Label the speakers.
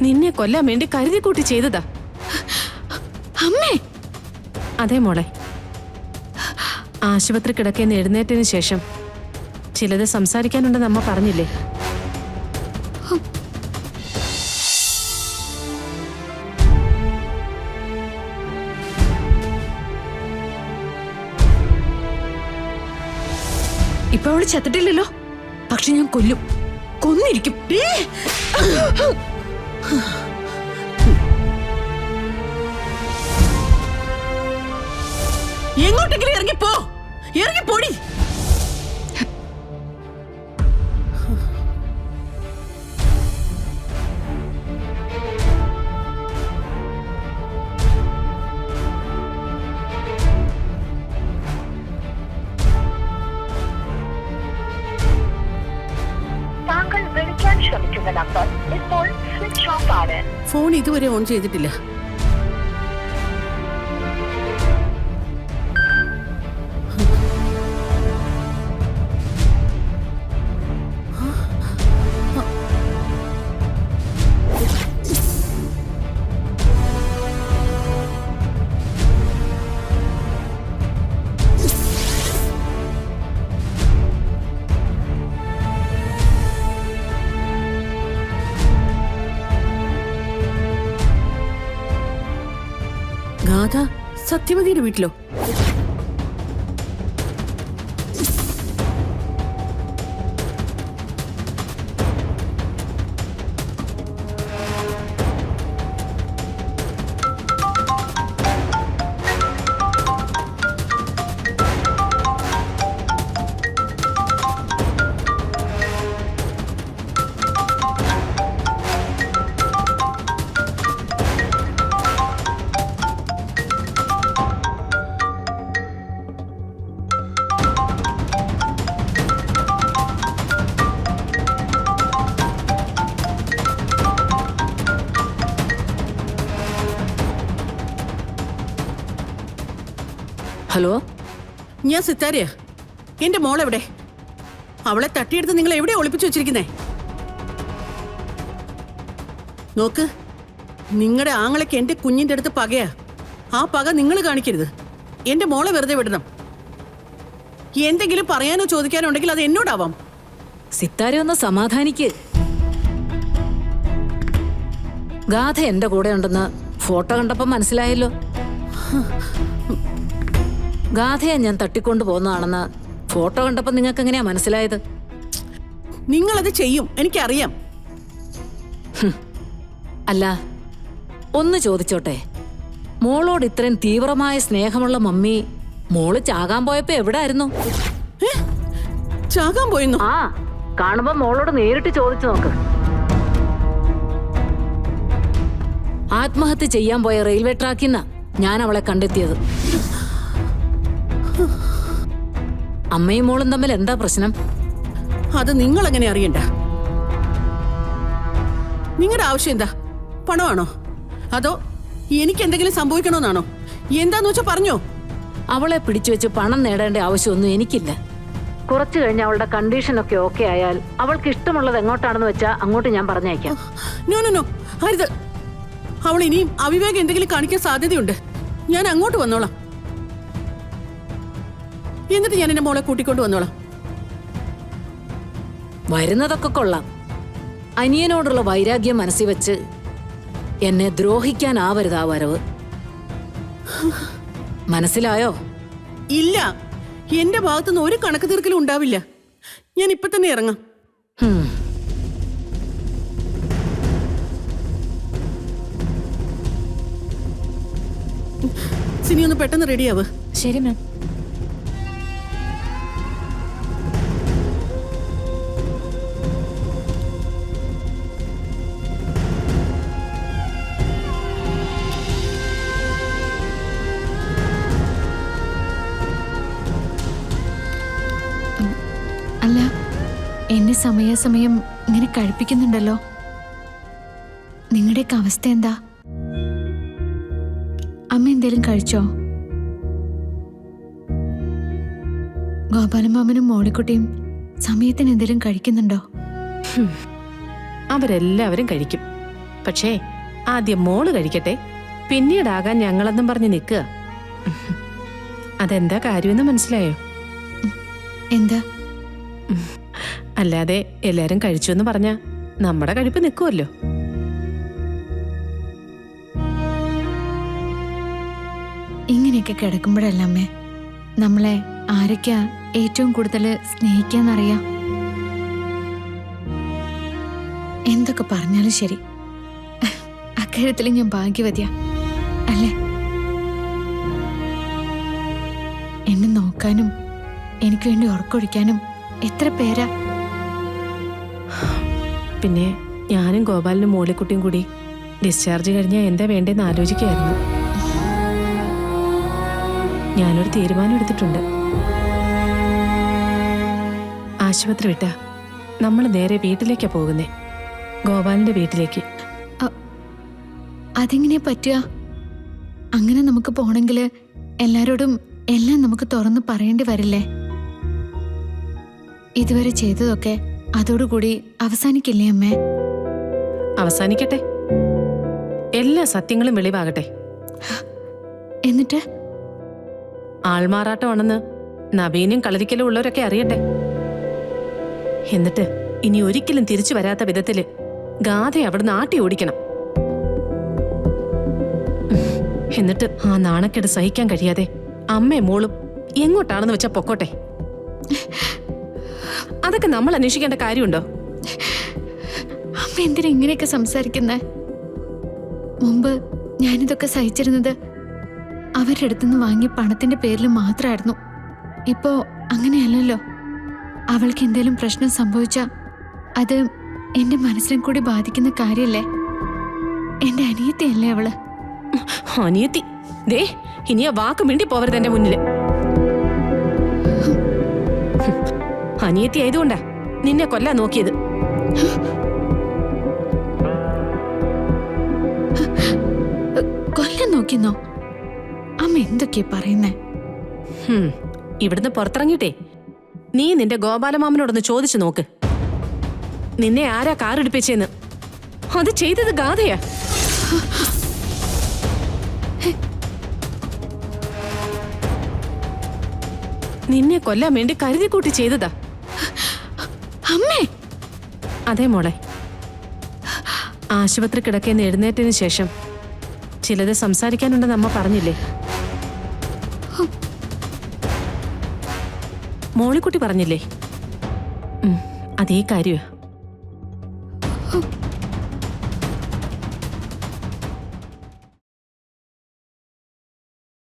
Speaker 1: നിന്നെ കൊല്ലാൻ വേണ്ടി കരുതി കൂട്ടി ചെയ്തതാ.
Speaker 2: അമ്മേ!
Speaker 1: അതെ മോളെ, ആശുപത്രി കിടക്കേന്ന് എഴുന്നേറ്റതിന് ശേഷം ചിലത് സംസാരിക്കാനുണ്ടെന്ന് അമ്മ പറഞ്ഞില്ലേ?
Speaker 2: ഇപ്പൊ അവള് ചത്തിട്ടില്ലല്ലോ, പക്ഷെ ഞാൻ കൊല്ലും, കൊന്നിരിക്കും.
Speaker 3: എങ്ങോട്ടെങ്കിലും ഇറങ്ങിപ്പോ, ഇറങ്ങിപ്പോടി.
Speaker 4: താങ്കൾ വിളിക്കാൻ ശ്രമിക്കുന്ന നമ്പർ ഇപ്പോൾ സ്വിച്ച് ഓഫ് ആണ്.
Speaker 3: ഫോൺ ഇതുവരെ ഓൺ ചെയ്തിട്ടില്ല. ഗാഥ സത്യമതിയുടെ വീട്ടിലോ?
Speaker 2: ഹലോ,
Speaker 3: ഞാൻ സിത്താരയാ. എന്റെ മോളെവിടെ? അവളെ തട്ടിയെടുത്ത് നിങ്ങൾ എവിടെ ഒളിപ്പിച്ചു വെച്ചിരിക്കുന്നേ? നോക്ക്, നിങ്ങളുടെ ആങ്ങളൊക്കെ എന്റെ കുഞ്ഞിന്റെ അടുത്ത് പകയാ. ആ പക നിങ്ങൾ കാണിക്കരുത്. എന്റെ മോളെ വെറുതെ വിടണം. എന്തെങ്കിലും പറയാനോ ചോദിക്കാനോ ഉണ്ടെങ്കിൽ അത് എന്നോടാവാം.
Speaker 5: സിത്താര ഒന്ന് സമാധാനിക്ക്. ഗാഥ എന്റെ കൂടെ ഉണ്ടെന്ന് ഫോട്ടോ കണ്ടപ്പോ മനസ്സിലായല്ലോ. ഗാഥയെ ഞാൻ തട്ടിക്കൊണ്ടു പോന്നതാണെന്ന് ഫോട്ടോ കണ്ടപ്പോ നിങ്ങൾക്ക് എങ്ങനെയാ മനസ്സിലായത്?
Speaker 3: നിങ്ങളത് ചെയ്യും, എനിക്കറിയാം.
Speaker 5: അല്ല, ഒന്ന് ചോദിച്ചോട്ടെ, മോളോട് ഇത്രയും തീവ്രമായ സ്നേഹമുള്ള മമ്മി മോള് ചാകാൻ പോയപ്പോ എവിടായിരുന്നു?
Speaker 3: ചാകാൻ പോയെന്നു?
Speaker 5: ആ, കാണുമ്പോ മോളോട് നേരിട്ട് ചോദിച്ചു നോക്ക്. ആത്മഹത്യ ചെയ്യാൻ പോയ റെയിൽവേ ട്രാക്കിന്നാ ഞാൻ അവളെ കണ്ടെത്തിയത്. അമ്മയും മോളും തമ്മിൽ എന്താ പ്രശ്നം?
Speaker 3: അത് നിങ്ങൾ എങ്ങനെ അറിയണ്ട? നിങ്ങളുടെ ആവശ്യം എന്താ? പണമാണോ? അതോ എനിക്ക് എന്തെങ്കിലും സംഭവിക്കണമെന്നാണോ? എന്താന്ന് വെച്ചാ പറഞ്ഞോ.
Speaker 5: അവളെ പിടിച്ചു വെച്ച് പണം നേടേണ്ട ആവശ്യമൊന്നും എനിക്കില്ല. കുറച്ചു കഴിഞ്ഞ് അവളുടെ കണ്ടീഷനൊക്കെ ഓക്കെ ആയാൽ അവൾക്ക് ഇഷ്ടമുള്ളത് എങ്ങോട്ടാണെന്ന് വെച്ചാൽ അങ്ങോട്ട് ഞാൻ പറഞ്ഞയക്കാം.
Speaker 3: നോ നോ നോ, അരുത്. അവൾ ഇനിയും അവിവേകം എന്തെങ്കിലും കാണിക്കാൻ സാധ്യതയുണ്ട്. ഞാൻ അങ്ങോട്ട് വന്നോളാം. എന്നിട്ട് ഞാൻ എന്റെ മോളെ കൂട്ടിക്കൊണ്ട് വന്നോളാം.
Speaker 5: വരുന്നതൊക്കെ കൊള്ളാം. അനിയനോടുള്ള വൈരാഗ്യം മനസ്സിൽ വെച്ച് എന്നെ ദ്രോഹിക്കാനാവരുത് ആ വരവ്. മനസ്സിലായോ?
Speaker 3: ഇല്ല, എന്റെ ഭാഗത്തുനിന്ന് ഒരു കണക്ക് തീർക്കലും ഉണ്ടാവില്ല. ഞാൻ ഇപ്പൊ തന്നെ ഇറങ്ങാം. സിനി ഒന്ന് പെട്ടെന്ന് റെഡിയാവ്.
Speaker 2: ശരി മാം. അല്ല, എന്നെ സമയാസമയം ഇങ്ങനെ കഴിപ്പിക്കുന്നുണ്ടല്ലോ. നിങ്ങളുടെയൊക്കെ അവസ്ഥ എന്താ? അമ്മ എന്തേലും കഴിച്ചോ? ഗോപാലമാമനും മോളിക്കുട്ടിയും സമയത്തിന് എന്തേലും കഴിക്കുന്നുണ്ടോ?
Speaker 1: അവരെല്ലാവരും കഴിക്കും. പക്ഷേ ആദ്യം മോള് കഴിക്കട്ടെ, പിന്നീടാകാൻ ഞങ്ങളെന്നും പറഞ്ഞ് നിൽക്കുക. അതെന്താ കാര്യമെന്ന് മനസ്സിലായോ?
Speaker 2: എന്താ?
Speaker 1: അല്ലാതെ എല്ലാരും കഴിച്ചു എന്ന് പറഞ്ഞാ നമ്മുടെ കഴിപ്പ് നിൽക്കുമല്ലോ.
Speaker 2: ഇങ്ങനെയൊക്കെ കിടക്കുമ്പോഴല്ല അമ്മേ നമ്മളെ ആരൊക്കെയാ ഏറ്റവും കൂടുതൽ സ്നേഹിക്കാന്നറിയാം. എന്തൊക്കെ പറഞ്ഞാലും ശരി, അക്കാര്യത്തിൽ ഞാൻ ഭാഗ്യവതിയാ അല്ലേ? എന്നെ നോക്കാനും എനിക്ക് വേണ്ടി ഉറക്കൊഴിക്കാനും എത്ര പേരാ.
Speaker 1: പിന്നെ ഞാനും ഗോപാലിനും മോളിക്കുട്ടിയും കൂടി ഡിസ്ചാർജ് കഴിഞ്ഞാൽ എന്താ വേണ്ടതെന്ന് ആലോചിക്കുകയായിരുന്നു. ഞാനൊരു തീരുമാനം എടുത്തിട്ടുണ്ട്. ആശുപത്രി വിട്ടാ നമ്മൾ നേരെ വീട്ടിലേക്കാ പോകുന്നേ, ഗോപാലിന്റെ വീട്ടിലേക്ക്.
Speaker 2: അതെങ്ങനെയാ പറ്റുക? അങ്ങനെ നമുക്ക് പോണെങ്കിൽ എല്ലാരോടും എല്ലാം നമുക്ക് തുറന്ന് പറയേണ്ടി വരില്ലേ? ഇതുവരെ ചെയ്തതൊക്കെ അതോടുകൂടി അവസാനിക്കില്ലേ അമ്മേ?
Speaker 1: അവസാനിക്കട്ടെ, എല്ലാ സത്യങ്ങളും വെളിവാകട്ടെ.
Speaker 2: എന്നിട്ട്
Speaker 1: ആൾമാറാട്ടമാണെന്ന് നവീനും കളരിക്കലും ഉള്ളവരൊക്കെ അറിയട്ടെ. എന്നിട്ട് ഇനി ഒരിക്കലും തിരിച്ചു വരാത്ത വിധത്തില് ഗാഥയെ അവിടുന്ന് ആട്ടി ഓടിക്കണം. എന്നിട്ട് ആ നാണക്കേട് സഹിക്കാൻ കഴിയാതെ അമ്മയും മോളും എങ്ങോട്ടാണെന്ന് വെച്ചാ പൊക്കോട്ടെ. അതൊക്കെ നമ്മൾ അന്വേഷിക്കേണ്ട കാര്യമുണ്ടോ?
Speaker 2: അമ്മ എന്തിനാ ഇങ്ങനെയൊക്കെ സംസാരിക്കുന്നേ? മുമ്പ് ഞാനിതൊക്കെ സഹിച്ചിരുന്നത് അവരുടെ അടുത്തുനിന്ന് വാങ്ങിയ പണത്തിന്റെ പേരിൽ മാത്രമായിരുന്നു. ഇപ്പോ അങ്ങനെയല്ലല്ലോ. അവൾക്ക് എന്തേലും പ്രശ്നം സംഭവിച്ചാ അത് എന്റെ മനസ്സിനെ കൂടി ബാധിക്കുന്ന കാര്യല്ലേ? എന്റെ അനിയത്തിയല്ലേ അവള്?
Speaker 1: അനിയത്തി? ദേ, ഇനി ആ വാക്ക് മിണ്ടി പോവരുത് എന്റെ മുന്നില്. അനിയത്തി ആയതുകൊണ്ടാ നിന്നെ കൊല്ലാൻ നോക്കിയത്.
Speaker 2: കൊല്ലം നോക്കിന്നോ? അമ്മ എന്തൊക്കെയാ പറയുന്നേ?
Speaker 1: ഇവിടുന്ന് പുറത്തിറങ്ങിയിട്ടേ നീ നിന്റെ ഗോപാലമാമനോടൊന്ന് ചോദിച്ചു നോക്ക്, നിന്നെ ആരാ കാറെടുപ്പിച്ചെന്ന്. അത് ചെയ്തത് ഗാഥയാ. നിന്നെ കൊല്ലാൻ വേണ്ടി കരുതി കൂട്ടി ചെയ്തതാ.
Speaker 2: അമ്മേ!
Speaker 1: അതെ മോളെ, ആശുപത്രി കിടക്കേന്ന് എഴുന്നേറ്റതിന് ശേഷം ചിലത് സംസാരിക്കാനുണ്ടെന്ന് അമ്മ പറഞ്ഞില്ലേ? മോളിക്കുട്ടി പറഞ്ഞില്ലേ? അതേ കാര്യമാ.